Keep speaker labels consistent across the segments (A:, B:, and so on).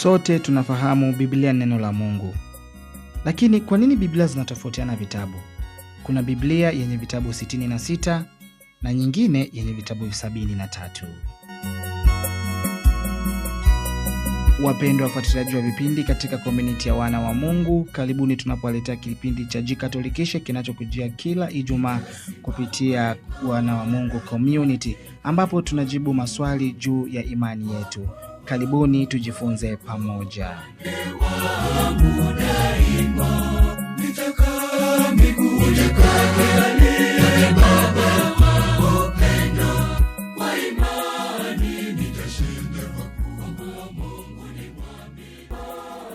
A: Sote tunafahamu Biblia ni neno la Mungu. Lakini kwa nini Biblia zinatofautiana vitabu? Kuna Biblia yenye vitabu 66 na nyingine yenye vitabu 73. Wapendwa wafuatiliaji wa vipindi katika community ya wana wa Mungu, karibuni tunapowaletea kipindi cha Jikatholikishe kinachokujia kila Ijumaa kupitia wana wa Mungu community, ambapo tunajibu maswali juu ya imani yetu. Karibuni tujifunze pamoja.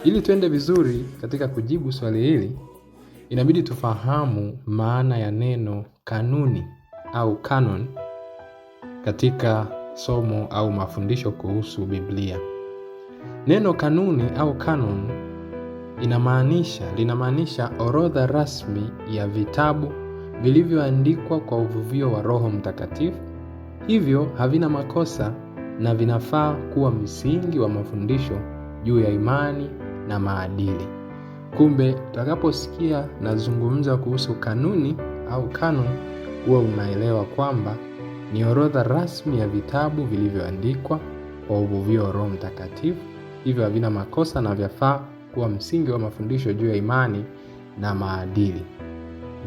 B: Ili tuende vizuri katika kujibu swali hili, inabidi tufahamu maana ya neno kanuni au canon katika somo au mafundisho kuhusu Biblia. Neno kanuni au canon linamaanisha orodha rasmi ya vitabu vilivyoandikwa kwa uvuvio wa Roho Mtakatifu. Hivyo havina makosa na vinafaa kuwa msingi wa mafundisho juu ya imani na maadili. Kumbe utakaposikia nazungumza kuhusu kanuni au canon, huwa unaelewa kwamba ni orodha rasmi ya vitabu vilivyoandikwa kwa uvuvio wa Roho Mtakatifu. Hivyo havina makosa na vyafaa kuwa msingi wa mafundisho juu ya imani na maadili.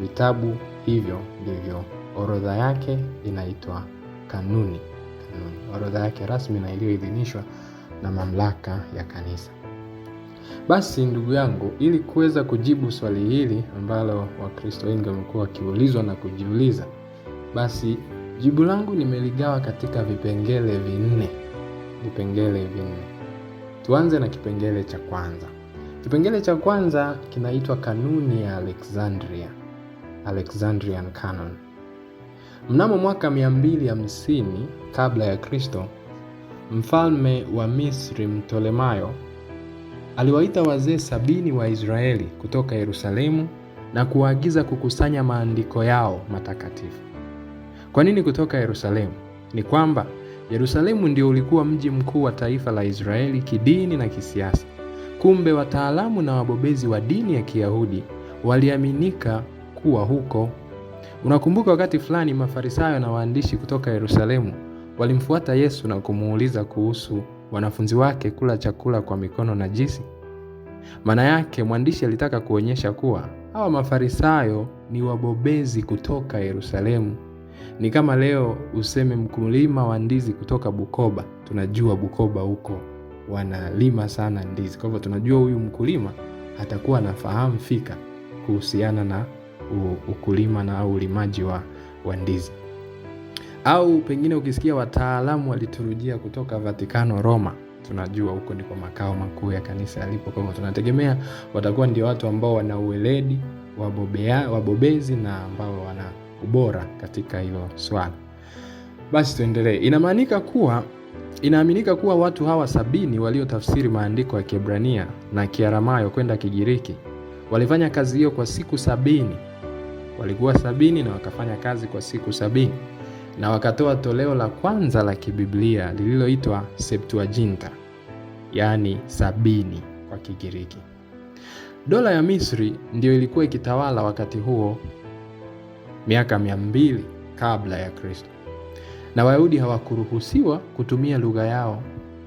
B: Vitabu hivyo ndivyo orodha yake inaitwa kanuni. Orodha yake rasmi na iliyoidhinishwa na mamlaka ya kanisa. Basi ndugu yangu, ili kuweza kujibu swali hili ambalo Wakristo wengi wamekuwa wakiulizwa na kujiuliza, basi jibu langu nimeligawa katika vipengele vinne. Tuanze na kipengele cha kwanza. Kipengele cha kwanza kinaitwa kanuni ya Alexandrian Canon. Mnamo mwaka 250 kabla ya Kristo, mfalme wa Misri Ptolemayo aliwaita wazee 70 wa Israeli kutoka Yerusalemu na kuwaagiza kukusanya maandiko yao matakatifu. Kwa nini kutoka Yerusalemu? Ni kwamba Yerusalemu ndio ulikuwa mji mkuu wa taifa la Israeli kidini na kisiasa. Kumbe wataalamu na wabobezi wa dini ya Kiyahudi waliaminika kuwa huko. Unakumbuka wakati fulani Mafarisayo na waandishi kutoka Yerusalemu walimfuata Yesu na kumuuliza kuhusu wanafunzi wake kula chakula kwa mikono najisi. Maana yake mwandishi alitaka kuonyesha kuwa hawa Mafarisayo ni wabobezi kutoka Yerusalemu. Ni kama leo useme mkulima wa ndizi kutoka Bukoba. Tunajua Bukoba huko wanalima sana ndizi. Kwa hivyo tunajua huyu mkulima atakuwa anafahamu fika kuhusiana na ukulima na ulimaji wa ndizi. Au pengine ukisikia wataalamu waliturujia kutoka Vatikano Roma, tunajua huko ndiko makao makuu ya kanisa yalipo. Kwa hivyo tunategemea watakuwa ndio watu ambao wana uweledi, wabobezi na ambao wana ubora katika hilo swala. Basi tuendelee. Inaaminika kuwa watu hawa 70 waliotafsiri maandiko ya Kiebrania na Kiaramayo kwenda Kigiriki walifanya kazi hiyo kwa siku 70. Walikuwa 70 na wakafanya kazi kwa siku 70. Na wakatoa toleo la kwanza la kibiblia lililoitwa Septuaginta, yani 70 kwa Kigiriki. Dola ya Misri ndio ilikuwa ikitawala wakati huo, miaka 200 kabla ya Kristo. Na Wayahudi hawakuruhusiwa kutumia lugha yao.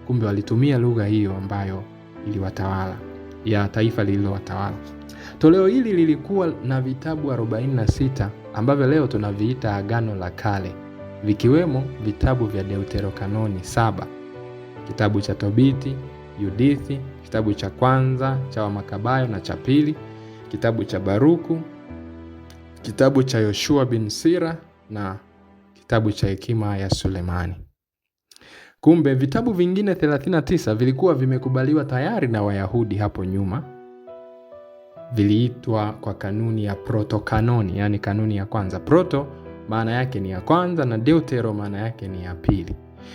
B: Kumbe walitumia lugha hiyo ambayo iliwatawala, ya taifa lililowatawala. Toleo hili lilikuwa na vitabu 46 ambavyo leo tunaviita Agano la Kale, vikiwemo vitabu vya Deuterokanoni 7, kitabu cha Tobiti, Yudithi, kitabu cha kwanza cha Wamakabayo na cha pili, kitabu cha Baruku, kitabu cha Yoshua bin Sira na kitabu cha Hekima ya Sulemani. Kumbe vitabu vingine 39 vilikuwa vimekubaliwa tayari na Wayahudi hapo nyuma. Viliitwa kwa kanuni ya protokanoni, yani kanuni ya kwanza. Proto maana yake ni ya kwanza na deutero maana yake ni ya pili.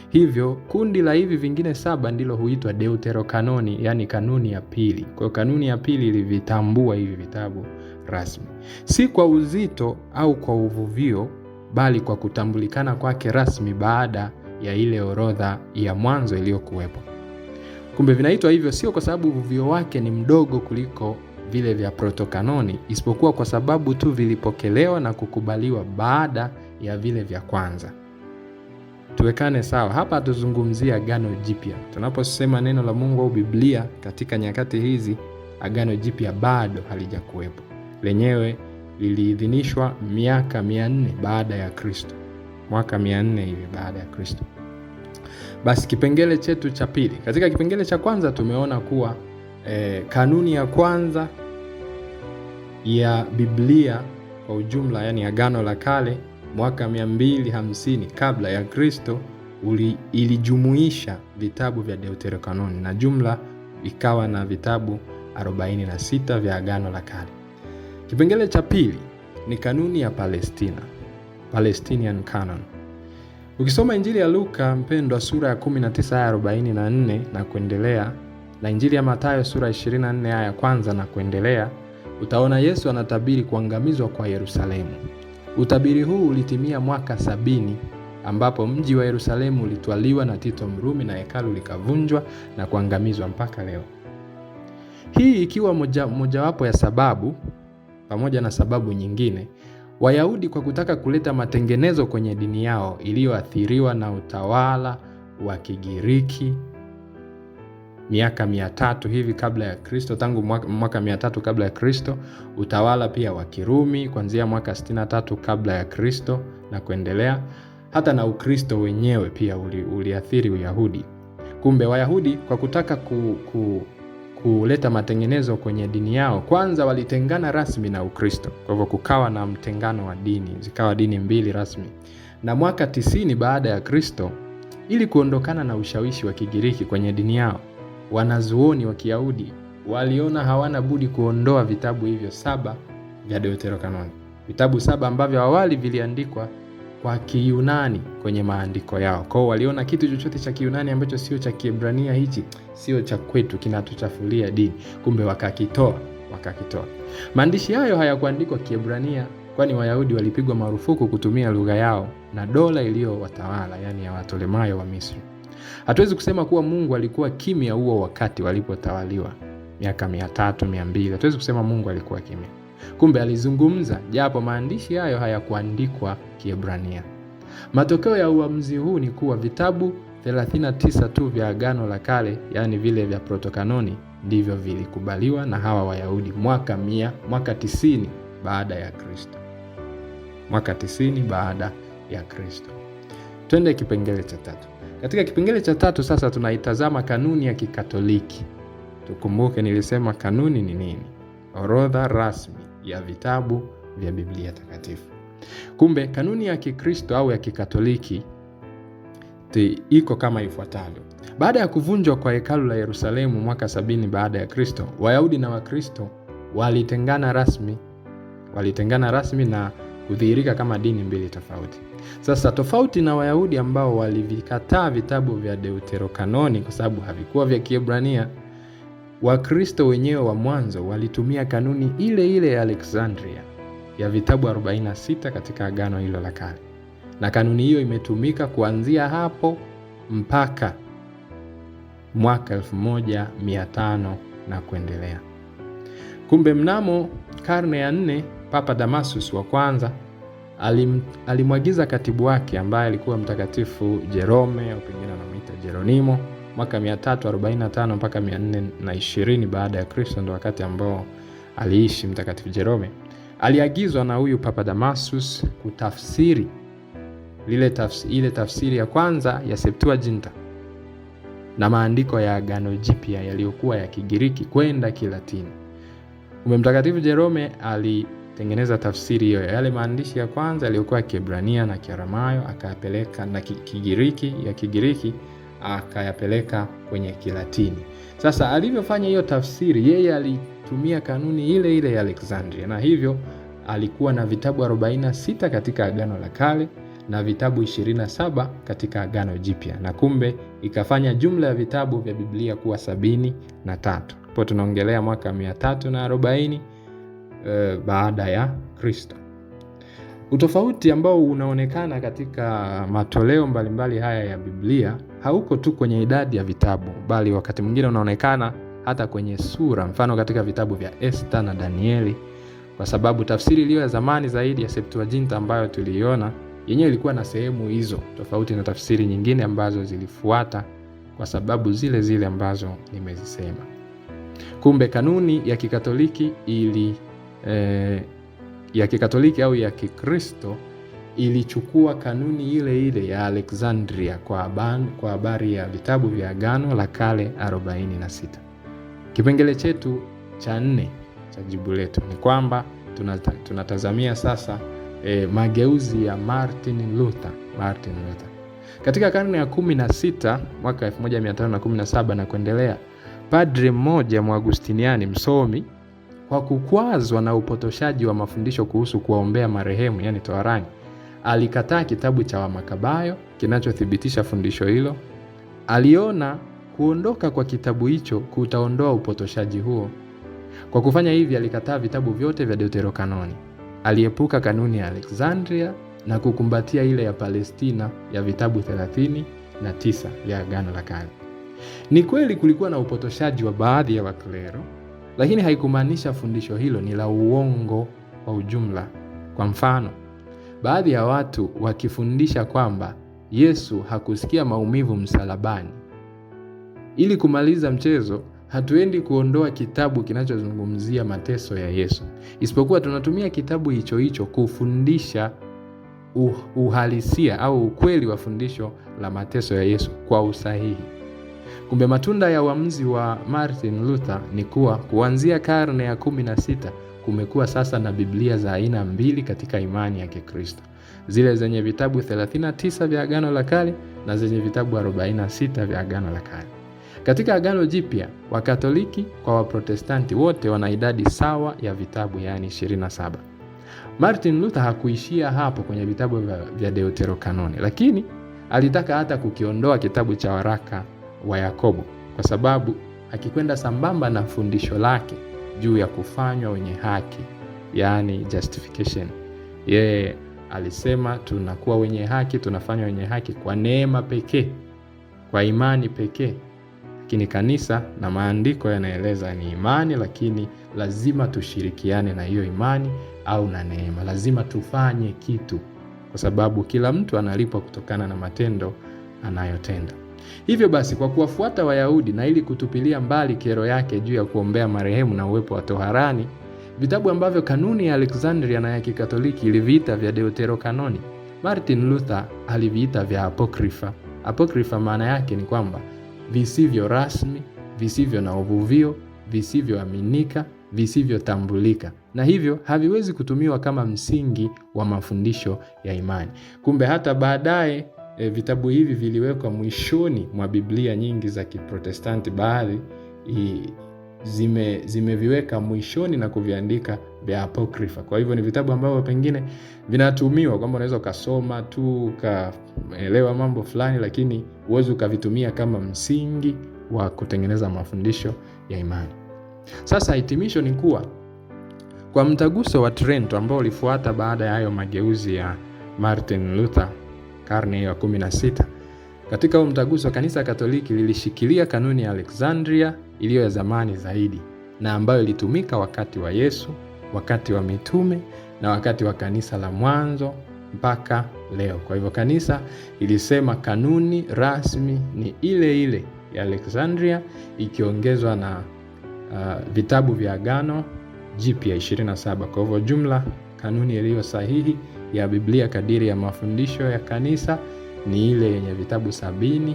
B: Hivyo kundi la hivi vingine 7 ndilo huitwa deuterokanoni, yani kanuni ya pili. Kwa kanuni ya pili ilivitambua hivi vitabu rasmi, si kwa uzito au kwa uvuvio, bali kwa kutambulikana kwake rasmi baada ya ile orodha ya mwanzo iliyokuwepo. Kumbe vinaitwa hivyo sio kwa sababu uvuvio wake ni mdogo kuliko vile vya protokanoni, isipokuwa kwa sababu tu vilipokelewa na kukubaliwa baada ya vile vya kwanza. Tuwekane sawa, hapa tuzungumzia Agano Jipya. Tunaposema neno la Mungu au Biblia katika nyakati hizi, Agano Jipya bado halijakuwepo. Lenyewe liliidhinishwa miaka 400 baada ya Kristo. Mwaka 400 hivi baada ya Kristo. Basi kipengele chetu cha pili. Katika kipengele cha kwanza tumeona kuwa kanuni ya kwanza ya Biblia kwa ujumla, yani Agano la Kale, mwaka 250 kabla ya Kristo, ilijumuisha vitabu vya Deuterokanoni na jumla ikawa na vitabu 46 vya Agano la Kale. Kipengele cha pili ni kanuni ya Palestina, Palestinian Canon. Ukisoma Injili ya Luka mpendwa, sura ya 19 aya 44 na kuendelea, na Injili ya Mathayo sura 24 aya ya kwanza na kuendelea, utaona Yesu anatabiri kuangamizwa kwa Yerusalemu. Utabiri huu ulitimia mwaka 70 ambapo mji wa Yerusalemu ulitwaliwa na Tito Mrumi na hekalu likavunjwa na kuangamizwa mpaka leo. Hii ikiwa mojawapo ya sababu, pamoja na sababu nyingine, Wayahudi kwa kutaka kuleta matengenezo kwenye dini yao iliyoathiriwa na utawala wa Kigiriki miaka 300 hivi kabla ya Kristo, tangu mwaka 300 kabla ya Kristo, utawala pia wa Kirumi kuanzia mwaka 63 kabla ya Kristo na kuendelea, hata na Ukristo wenyewe pia uliathiri Uyahudi. Kumbe Wayahudi kwa kutaka kuleta matengenezo kwenye dini yao, kwanza walitengana rasmi na Ukristo. Kwa hivyo kukawa na mtengano wa dini, zikawa dini mbili rasmi. Na mwaka 90 baada ya Kristo, ili kuondokana na ushawishi wa Kigiriki kwenye dini yao, wanazuoni wa Kiyahudi waliona hawana budi kuondoa vitabu hivyo 7 vya Deuterokanoni. Vitabu 7 ambavyo awali viliandikwa kwa Kiyunani kwenye maandiko yao. Kwa hiyo waliona kitu chochote cha Kiyunani ambacho sio cha Kiebrania, hichi sio cha kwetu, kinatuchafulia dini. Kumbe wakakitoa. Maandishi hayo hayakuandikwa Kiebrania, kwani Wayahudi walipigwa marufuku kutumia lugha yao na dola iliyowatawala, yani ya Watolemayo wa Misri. Hatuwezi kusema kuwa Mungu alikuwa kimya huo wakati walipotawaliwa miaka 300, 200. Hatuwezi kusema Mungu alikuwa kimya. Kumbe alizungumza, japo maandishi hayo hayakuandikwa Kiebrania. Matokeo ya uamuzi huu ni kuwa vitabu 39 tu vya Agano la Kale, yani vile vya protokanoni, ndivyo vilikubaliwa na hawa Wayahudi mwaka 90 baada ya Kristo. Mwaka 90 baada ya Kristo. Twende kipengele cha tatu. Katika kipengele cha tatu sasa tunaitazama kanuni ya Kikatoliki. Tukumbuke nilisema kanuni ni nini? Orodha rasmi ya vitabu vya Biblia takatifu. Kumbe kanuni ya Kikristo au ya Kikatoliki iko kama ifuatavyo. Baada ya kuvunjwa kwa hekalu la Yerusalemu mwaka 70 baada ya Kristo, Wayahudi na Wakristo walitengana rasmi na kudhihirika kama dini mbili tofauti. Sasa tofauti na Wayahudi ambao walivikataa vitabu vya Deuterokanoni kwa sababu havikuwa vya Kiebrania, Wakristo wenyewe wa mwanzo walitumia kanuni ile ile ya Alexandria ya vitabu 46 katika Agano hilo la Kale. Na kanuni hiyo imetumika kuanzia hapo mpaka mwaka 1500 na kuendelea. Kumbe mnamo karne ya 4, Papa Damasus wa kwanza alimwagiza katibu wake ambaye alikuwa Mtakatifu Jerome au pengine anamuita Jeronimo, mwaka 345 mpaka 420 baada ya Kristo, ndo wakati ambao aliishi Mtakatifu Jerome. Aliagizwa na huyu Papa Damasus kutafsiri ile tafsiri ya kwanza ya Septuaginta na maandiko ya Agano Jipya yaliyokuwa ya Kigiriki kwenda Kilatini. Mtakatifu Jerome alitengeneza tafsiri hiyo yale maandishi ya kwanza yaliyokuwa Kiebrania na Kiaramayo, akayapeleka na Kigiriki akayapeleka kwenye Kilatini. Sasa alivyofanya hiyo tafsiri, yeye alitumia kanuni ile ile ya Alexandria, na hivyo alikuwa na vitabu 46 katika Agano la Kale na vitabu 27 katika Agano Jipya, na kumbe ikafanya jumla ya vitabu vya Biblia kuwa 73. Hapo tunaongelea mwaka 340 baada ya Kristo. Utofauti ambao unaonekana katika matoleo mbalimbali haya ya Biblia hauko tu kwenye idadi ya vitabu, bali wakati mwingine unaonekana hata kwenye sura, mfano katika vitabu vya Esther na Danieli, kwa sababu tafsiri iliyo ya zamani zaidi ya Septuaginta ambayo tuliiona yenyewe ilikuwa na sehemu hizo, tofauti na tafsiri nyingine ambazo zilifuata kwa sababu zile zile ambazo nimezisema. Kumbe kanuni ya Kikatoliki ya Kikatoliki au ya Kikristo ilichukua kanuni ile ile ya Alexandria kwa habari ya vitabu vya Agano la Kale 46. Kipengele chetu cha 4 cha jibu letu ni kwamba tunatazamia sasa mageuzi ya Martin Luther. Katika karne ya 16 mwaka 1517 na kuendelea, padre mmoja Mwagustiniani msomi, kwa kukwazwa na upotoshaji wa mafundisho kuhusu kuwaombea marehemu, yani toharani, alikataa kitabu cha Wamakabayo kinachothibitisha fundisho hilo. Aliona kuondoka kwa kitabu hicho kutaondoa upotoshaji huo. Kwa kufanya hivi, alikataa vitabu vyote vya Deuterokanoni. Aliepuka kanuni ya Alexandria na kukumbatia ile ya Palestina ya vitabu 39 vya Agano la Kale. Ni kweli kulikuwa na upotoshaji wa baadhi ya waklero, lakini haikumaanisha fundisho hilo ni la uongo kwa ujumla. Kwa mfano, baadhi ya watu wakifundisha kwamba Yesu hakusikia maumivu msalabani. Ili kumaliza mchezo, hatuendi kuondoa kitabu kinachozungumzia mateso ya Yesu, isipokuwa tunatumia kitabu hicho hicho kufundisha uhalisia au ukweli wa fundisho la mateso ya Yesu kwa usahihi. Kumbe matunda ya uamuzi wa Martin Luther ni kuwa kuanzia karne ya 16 kumekuwa sasa na Biblia za aina mbili katika imani ya Kikristo, zile zenye vitabu 39 vya Agano la Kale na zenye vitabu 46 vya Agano la Kale. Katika Agano Jipya, Wakatoliki kwa Waprotestanti wote wana idadi sawa ya vitabu, yani 27. Martin Luther hakuishia hapo kwenye vitabu vya Deuterokanoni, lakini alitaka hata kukiondoa kitabu cha waraka wa Yakobo, kwa sababu hakikwenda sambamba na fundisho lake juu ya kufanywa wenye haki, yani justification. Yeye alisema tunakuwa wenye haki, tunafanywa wenye haki kwa neema pekee, kwa imani pekee. Lakini kanisa na maandiko yanaeleza ni imani, lakini lazima tushirikiane na hiyo imani au na neema. Lazima tufanye kitu, kwa sababu kila mtu analipwa kutokana na matendo anayotenda. Hivyo basi, kwa kuwafuata Wayahudi na ili kutupilia mbali kero yake juu ya kuombea marehemu na uwepo wa toharani, vitabu ambavyo kanuni ya Alexandria na ya Kikatoliki iliviita vya Deuterokanoni, Martin Luther aliviita vya apokrifa. Apokrifa maana yake ni kwamba visivyo rasmi, visivyo na uvuvio, visivyoaminika, visivyotambulika, na hivyo haviwezi kutumiwa kama msingi wa mafundisho ya imani. Kumbe hata baadaye vitabu hivi viliwekwa mwishoni mwa Biblia nyingi za Kiprotestanti. Baadhi zimeviweka mwishoni na kuviandika vya apokrifa. Kwa hivyo ni vitabu ambavyo pengine vinatumiwa kwamba unaweza ukasoma tu ukaelewa mambo fulani, lakini huwezi ukavitumia kama msingi wa kutengeneza mafundisho ya imani. Sasa hitimisho ni kuwa kwa mtaguso wa Trento ambao ulifuata baada ya hayo mageuzi ya Martin Luther karne ya 16, katika huo mtaguso kanisa Katoliki lilishikilia kanuni ya Alexandria iliyo ya zamani zaidi, na ambayo ilitumika wakati wa Yesu, wakati wa mitume na wakati wa kanisa la mwanzo mpaka leo. Kwa hivyo kanisa ilisema kanuni rasmi ni ile ile ya Alexandria, ikiongezwa na vitabu vya Agano Jipya 27. Kwa hivyo jumla kanuni iliyo sahihi ya Biblia kadiri ya mafundisho ya kanisa ni ile yenye vitabu 73.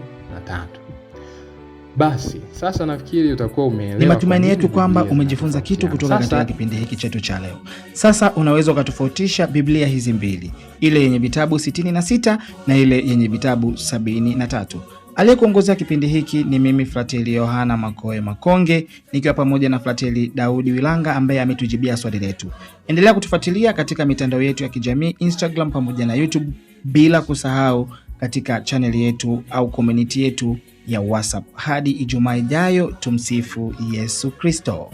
B: Basi sasa nafikiri utakuwa umeelewa.
A: Ni matumaini yetu kwamba umejifunza kitu kutoka katika kipindi hiki chetu cha leo. Sasa unaweza ukatofautisha Biblia hizi mbili, ile yenye vitabu 66 na ile yenye vitabu 73. Aliyekuongozea kipindi hiki ni mimi Frateli Yohana Makoe Makonge, nikiwa pamoja na Frateli Daudi Wilanga ambaye ametujibia swali letu. Endelea kutufuatilia katika mitandao yetu ya kijamii, Instagram pamoja na YouTube, bila kusahau katika channel yetu au community yetu ya WhatsApp. Hadi Ijumaa ijayo, tumsifu Yesu Kristo.